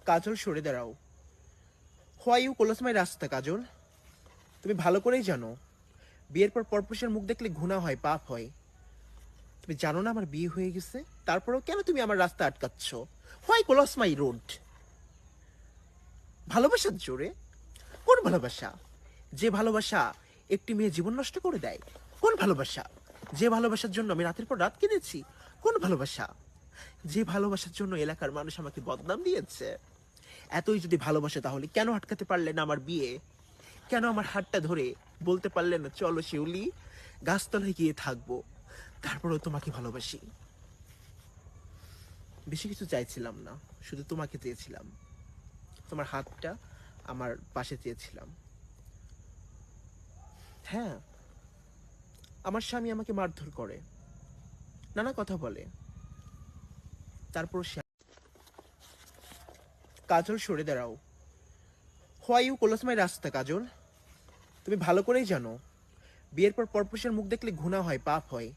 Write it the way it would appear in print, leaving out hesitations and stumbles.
কাজল সরে দাঁড়াও। Why you close মাই রাস্তা কাজল? তুমি ভালো করেই জানো বিয়ের পর পরপুরুষের মুখ দেখলে ঘৃণা হয়, পাপ হয়। তুমি জানো না আমার বিয়ে হয়ে গেছে? তারপরেও কেন তুমি আমার রাস্তা আটকাচ্ছ? Why close my road? ভালোবাসার জোরে? কোন ভালোবাসা? যে ভালোবাসা একটি মেয়ে জীবন নষ্ট করে দেয়? কোন ভালোবাসা? যে ভালোবাসার জন্য আমি রাতের পর রাত কেঁদেছি? কোন ভালোবাসা? যে ভালোবাসার জন্য এলাকার মানুষ আমাকে বদনাম দিয়েছে? এতই যদি ভালোবাসে তাহলে কেন আটকাতে পারলে না আমার বিয়ে? কেন আমার হাতটা ধরে বলতে পারলে না চলো শিউলি, গাছতলায় গিয়ে থাকবো? তারপরেও তোমাকে ভালোবাসি। বেশি কিছু চাইছিলাম না, শুধু তোমাকে চেয়েছিলাম। তোমার হাতটা আমার পাশে চেয়েছিলাম। হ্যাঁ, আমার স্বামী আমাকে মারধর করে, নানা কথা বলে, তারপর সে। কাজল সরে দাঁড়াও। হোয়াই ইউ ক্লোজ মাই রাস্তা কাজল? তুমি ভালো করেই জানো বিয়ের পর পরপুরুষের মুখ দেখলে ঘৃণা হয়, পাপ হয়।